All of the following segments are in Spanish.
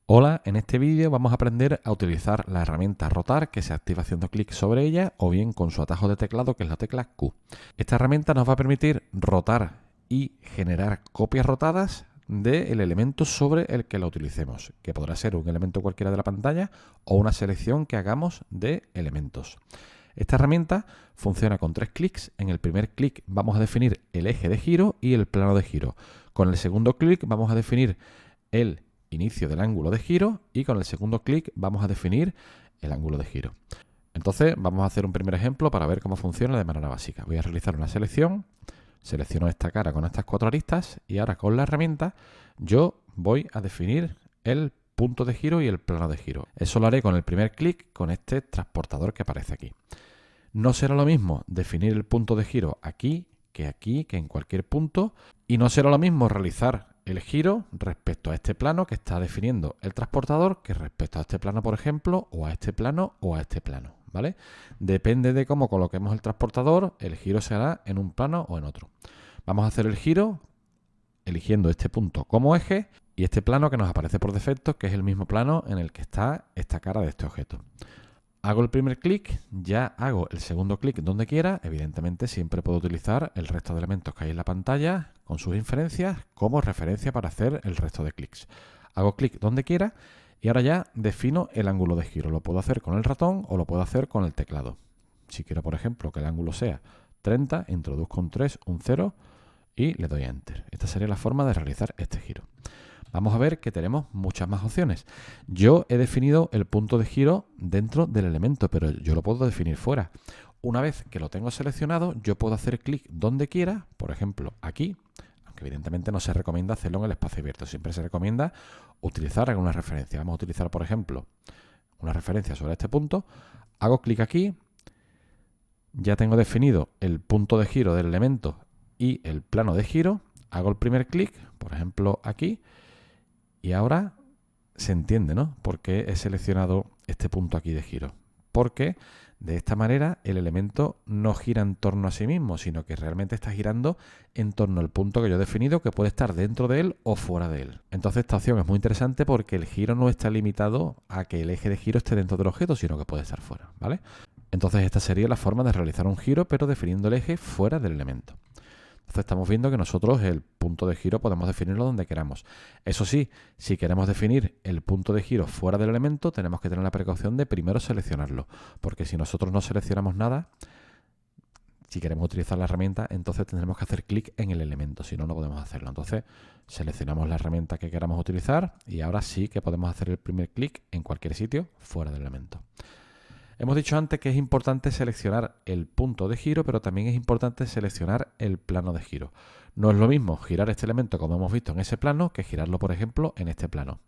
Hola, en este vídeo vamos a aprender a utilizar la herramienta rotar que se activa haciendo clic sobre ella o bien con su atajo de teclado que es la tecla Q. Esta herramienta nos va a permitir rotar y generar copias rotadas del elemento sobre el que la utilicemos, que podrá ser un elemento cualquiera de la pantalla o una selección que hagamos de elementos. Esta herramienta funciona con 3 clics. En el primer clic vamos a definir el eje de giro y el plano de giro. Con el segundo clic vamos a definir el inicio del ángulo de giro y con el segundo clic vamos a definir el ángulo de giro. Entonces vamos a hacer un primer ejemplo para ver cómo funciona de manera básica. Voy a realizar una selección, selecciono esta cara con estas 4 aristas y ahora con la herramienta yo voy a definir el punto de giro y el plano de giro. Eso lo haré con el primer clic con este transportador que aparece aquí. No será lo mismo definir el punto de giro aquí, que en cualquier punto, y no será lo mismo realizar el giro respecto a este plano que está definiendo el transportador que respecto a este plano, por ejemplo, o a este plano o a este plano, ¿vale? Depende de cómo coloquemos el transportador, el giro se hará en un plano o en otro. Vamos a hacer el giro eligiendo este punto como eje y este plano que nos aparece por defecto, que es el mismo plano en el que está esta cara de este objeto. Hago el primer clic, ya hago el segundo clic donde quiera. Evidentemente siempre puedo utilizar el resto de elementos que hay en la pantalla con sus inferencias como referencia para hacer el resto de clics. Hago clic donde quiera y ahora ya defino el ángulo de giro. Lo puedo hacer con el ratón o lo puedo hacer con el teclado. Si quiero, por ejemplo, que el ángulo sea 30, introduzco un 3, un 0 y le doy a Enter. Esta sería la forma de realizar este giro. Vamos a ver que tenemos muchas más opciones. Yo he definido el punto de giro dentro del elemento, pero yo lo puedo definir fuera. Una vez que lo tengo seleccionado, yo puedo hacer clic donde quiera, por ejemplo, aquí, aunque evidentemente no se recomienda hacerlo en el espacio abierto, siempre se recomienda utilizar alguna referencia. Vamos a utilizar, por ejemplo, una referencia sobre este punto, hago clic aquí, ya tengo definido el punto de giro del elemento y el plano de giro, hago el primer clic, por ejemplo, aquí, y ahora se entiende, ¿no? ¿Por qué he seleccionado este punto aquí de giro? Porque de esta manera el elemento no gira en torno a sí mismo, sino que realmente está girando en torno al punto que yo he definido, que puede estar dentro de él o fuera de él. Entonces esta opción es muy interesante porque el giro no está limitado a que el eje de giro esté dentro del objeto, sino que puede estar fuera, ¿vale? Entonces esta sería la forma de realizar un giro, pero definiendo el eje fuera del elemento. Entonces estamos viendo que nosotros el punto de giro podemos definirlo donde queramos. Eso sí, si queremos definir el punto de giro fuera del elemento, tenemos que tener la precaución de primero seleccionarlo. Porque si nosotros no seleccionamos nada, si queremos utilizar la herramienta, entonces tendremos que hacer clic en el elemento. Si no, no podemos hacerlo. Entonces seleccionamos la herramienta que queramos utilizar y ahora sí que podemos hacer el primer clic en cualquier sitio fuera del elemento. Hemos dicho antes que es importante seleccionar el punto de giro, pero también es importante seleccionar el plano de giro. No es lo mismo girar este elemento como hemos visto en ese plano que girarlo, por ejemplo, en este plano.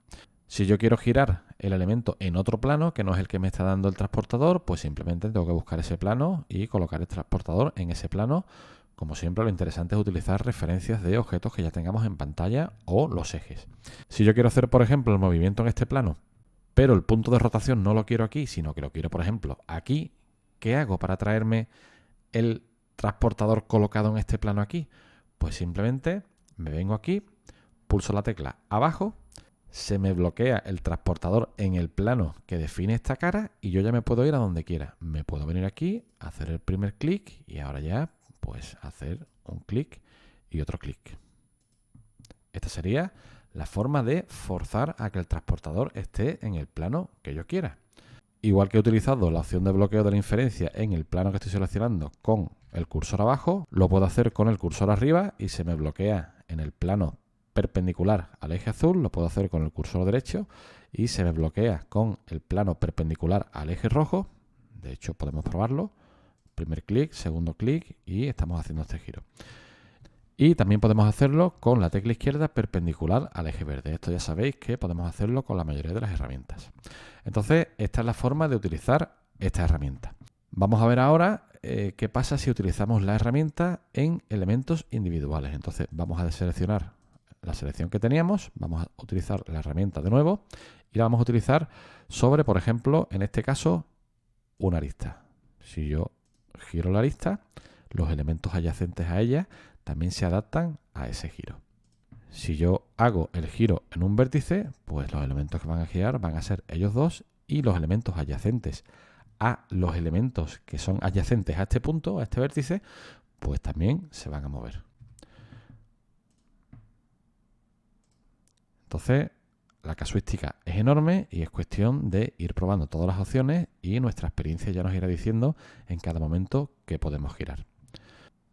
Si yo quiero girar el elemento en otro plano, que no es el que me está dando el transportador, pues simplemente tengo que buscar ese plano y colocar el transportador en ese plano. Como siempre, lo interesante es utilizar referencias de objetos que ya tengamos en pantalla o los ejes. Si yo quiero hacer, por ejemplo, el movimiento en este plano, pero el punto de rotación no lo quiero aquí, sino que lo quiero, por ejemplo, aquí, ¿qué hago para traerme el transportador colocado en este plano aquí? Pues simplemente me vengo aquí, pulso la tecla abajo, se me bloquea el transportador en el plano que define esta cara y yo ya me puedo ir a donde quiera. Me puedo venir aquí, hacer el primer clic y ahora ya, pues hacer un clic y otro clic. Esta sería la forma de forzar a que el transportador esté en el plano que yo quiera. Igual que he utilizado la opción de bloqueo de la inferencia en el plano que estoy seleccionando con el cursor abajo, lo puedo hacer con el cursor arriba y se me bloquea en el plano perpendicular al eje azul, lo puedo hacer con el cursor derecho y se me bloquea con el plano perpendicular al eje rojo. De hecho, podemos probarlo. Primer clic, segundo clic y estamos haciendo este giro. Y también podemos hacerlo con la tecla izquierda perpendicular al eje verde. Esto ya sabéis que podemos hacerlo con la mayoría de las herramientas. Entonces, esta es la forma de utilizar esta herramienta. Vamos a ver ahora qué pasa si utilizamos la herramienta en elementos individuales. Entonces, vamos a deseleccionar la selección que teníamos, vamos a utilizar la herramienta de nuevo y la vamos a utilizar sobre, por ejemplo, en este caso, una arista. Si yo giro la arista, los elementos adyacentes a ella también se adaptan a ese giro. Si yo hago el giro en un vértice, pues los elementos que van a girar van a ser ellos dos y los elementos adyacentes a los elementos que son adyacentes a este punto, a este vértice, pues también se van a mover. Entonces, la casuística es enorme y es cuestión de ir probando todas las opciones y nuestra experiencia ya nos irá diciendo en cada momento que podemos girar.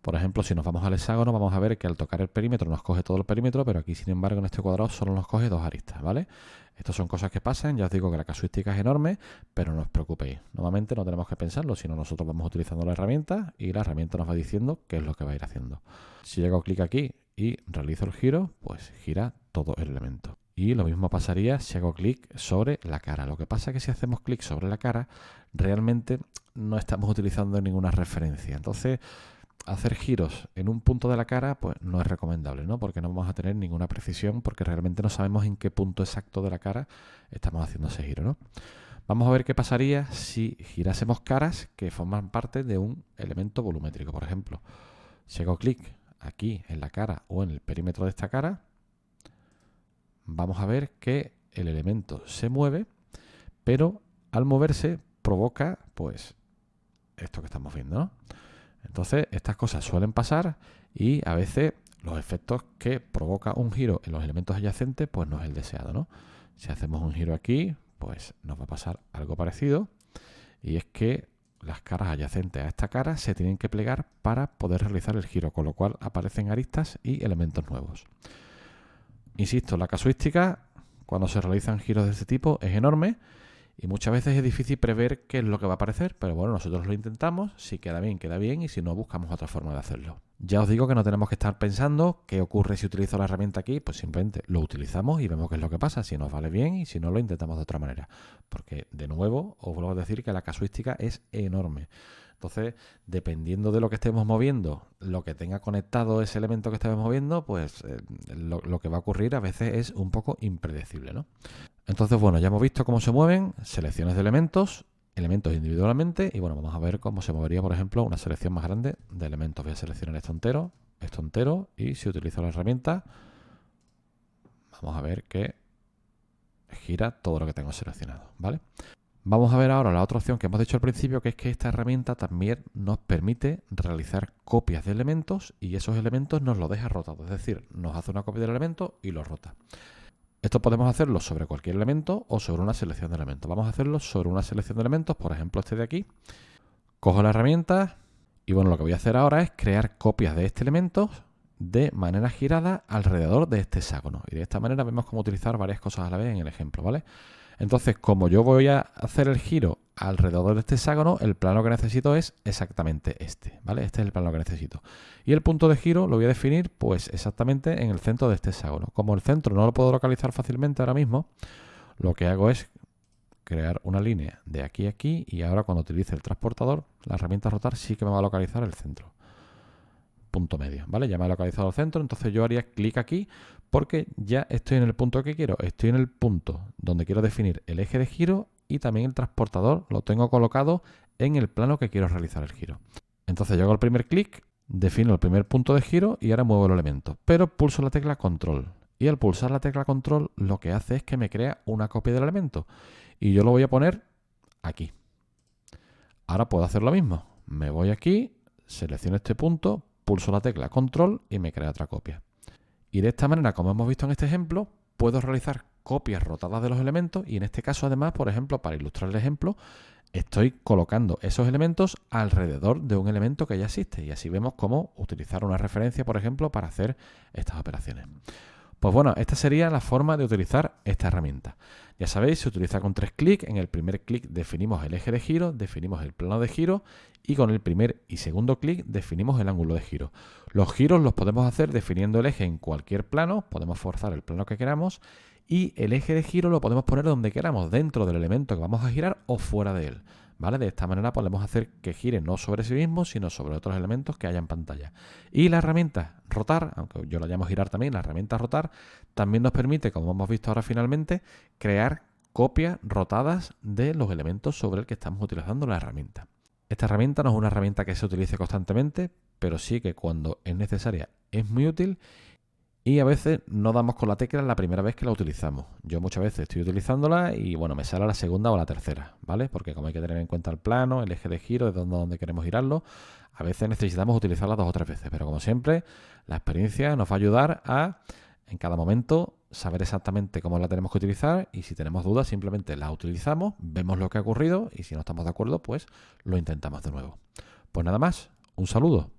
Por ejemplo, si nos vamos al hexágono, vamos a ver que al tocar el perímetro nos coge todo el perímetro, pero aquí, sin embargo, en este cuadrado solo nos coge dos aristas, ¿vale? Estas son cosas que pasan, ya os digo que la casuística es enorme, pero no os preocupéis. Normalmente no tenemos que pensarlo, sino nosotros vamos utilizando la herramienta y la herramienta nos va diciendo qué es lo que va a ir haciendo. Si hago clic aquí y realizo el giro, pues gira todo el elemento. Y lo mismo pasaría si hago clic sobre la cara. Lo que pasa es que si hacemos clic sobre la cara, realmente no estamos utilizando ninguna referencia. Entonces, hacer giros en un punto de la cara pues no es recomendable, ¿no? Porque no vamos a tener ninguna precisión porque realmente no sabemos en qué punto exacto de la cara estamos haciendo ese giro, ¿no? Vamos a ver qué pasaría si girásemos caras que forman parte de un elemento volumétrico. Por ejemplo, si hago clic aquí en la cara o en el perímetro de esta cara, vamos a ver que el elemento se mueve, pero al moverse provoca pues esto que estamos viendo, ¿no? Entonces, estas cosas suelen pasar y a veces los efectos que provoca un giro en los elementos adyacentes, pues no es el deseado, ¿no? Si hacemos un giro aquí, pues nos va a pasar algo parecido y es que las caras adyacentes a esta cara se tienen que plegar para poder realizar el giro, con lo cual aparecen aristas y elementos nuevos. Insisto, la casuística, cuando se realizan giros de este tipo, es enorme. Y muchas veces es difícil prever qué es lo que va a aparecer, pero bueno, nosotros lo intentamos, si queda bien, y si no, buscamos otra forma de hacerlo. Ya os digo que no tenemos que estar pensando qué ocurre si utilizo la herramienta aquí, pues simplemente lo utilizamos y vemos qué es lo que pasa, si nos vale bien y si no, lo intentamos de otra manera. Porque, de nuevo, os vuelvo a decir que la casuística es enorme. Entonces, dependiendo de lo que estemos moviendo, lo que tenga conectado ese elemento que estemos moviendo, pues lo que va a ocurrir a veces es un poco impredecible, ¿no? Entonces, bueno, ya hemos visto cómo se mueven selecciones de elementos individualmente y bueno, vamos a ver cómo se movería, por ejemplo, una selección más grande de elementos. Voy a seleccionar esto entero y si utilizo la herramienta, vamos a ver que gira todo lo que tengo seleccionado, ¿vale? Vamos a ver ahora la otra opción que hemos dicho al principio, que es que esta herramienta también nos permite realizar copias de elementos y esos elementos nos los deja rotados, es decir, nos hace una copia del elemento y lo rota. Esto podemos hacerlo sobre cualquier elemento o sobre una selección de elementos. Vamos a hacerlo sobre una selección de elementos, por ejemplo este de aquí. Cojo la herramienta y bueno, lo que voy a hacer ahora es crear copias de este elemento de manera girada alrededor de este hexágono. Y de esta manera vemos cómo utilizar varias cosas a la vez en el ejemplo, ¿vale? Entonces, como yo voy a hacer el giro alrededor de este hexágono, el plano que necesito es exactamente este, ¿vale? Este es el plano que necesito. Y el punto de giro lo voy a definir, pues, exactamente en el centro de este hexágono. Como el centro no lo puedo localizar fácilmente ahora mismo, lo que hago es crear una línea de aquí a aquí y ahora cuando utilice el transportador, la herramienta rotar sí que me va a localizar el centro. Punto medio, ¿vale? Ya me ha localizado el centro, entonces yo haría clic aquí porque ya estoy en el punto que quiero. Estoy en el punto donde quiero definir el eje de giro y también el transportador lo tengo colocado en el plano que quiero realizar el giro. Entonces yo hago el primer clic, defino el primer punto de giro y ahora muevo el elemento, pero pulso la tecla control. Y al pulsar la tecla control lo que hace es que me crea una copia del elemento y yo lo voy a poner aquí. Ahora puedo hacer lo mismo. Me voy aquí, selecciono este punto, pulso la tecla control y me crea otra copia. Y de esta manera, como hemos visto en este ejemplo, puedo realizar copias rotadas de los elementos y en este caso además, por ejemplo, para ilustrar el ejemplo, estoy colocando esos elementos alrededor de un elemento que ya existe y así vemos cómo utilizar una referencia, por ejemplo, para hacer estas operaciones. Pues bueno, esta sería la forma de utilizar esta herramienta. Ya sabéis, se utiliza con 3 clics. En el primer clic definimos el eje de giro, definimos el plano de giro y con el primer y segundo clic definimos el ángulo de giro. Los giros los podemos hacer definiendo el eje en cualquier plano, podemos forzar el plano que queramos y el eje de giro lo podemos poner donde queramos, dentro del elemento que vamos a girar o fuera de él. ¿Vale? De esta manera podemos hacer que gire no sobre sí mismo, sino sobre otros elementos que haya en pantalla. Y la herramienta rotar, aunque yo la llamo girar también, la herramienta rotar también nos permite, como hemos visto ahora finalmente, crear copias rotadas de los elementos sobre el que estamos utilizando la herramienta. Esta herramienta no es una herramienta que se utilice constantemente, pero sí que cuando es necesaria es muy útil Y a veces no damos con la tecla la primera vez que la utilizamos. Yo muchas veces estoy utilizándola y bueno, me sale la segunda o la tercera, ¿vale? Porque como hay que tener en cuenta el plano, el eje de giro, de dónde queremos girarlo, a veces necesitamos utilizarla 2 o 3 veces. Pero como siempre, la experiencia nos va a ayudar a, en cada momento, saber exactamente cómo la tenemos que utilizar y si tenemos dudas simplemente la utilizamos, vemos lo que ha ocurrido y si no estamos de acuerdo, pues lo intentamos de nuevo. Pues nada más, un saludo.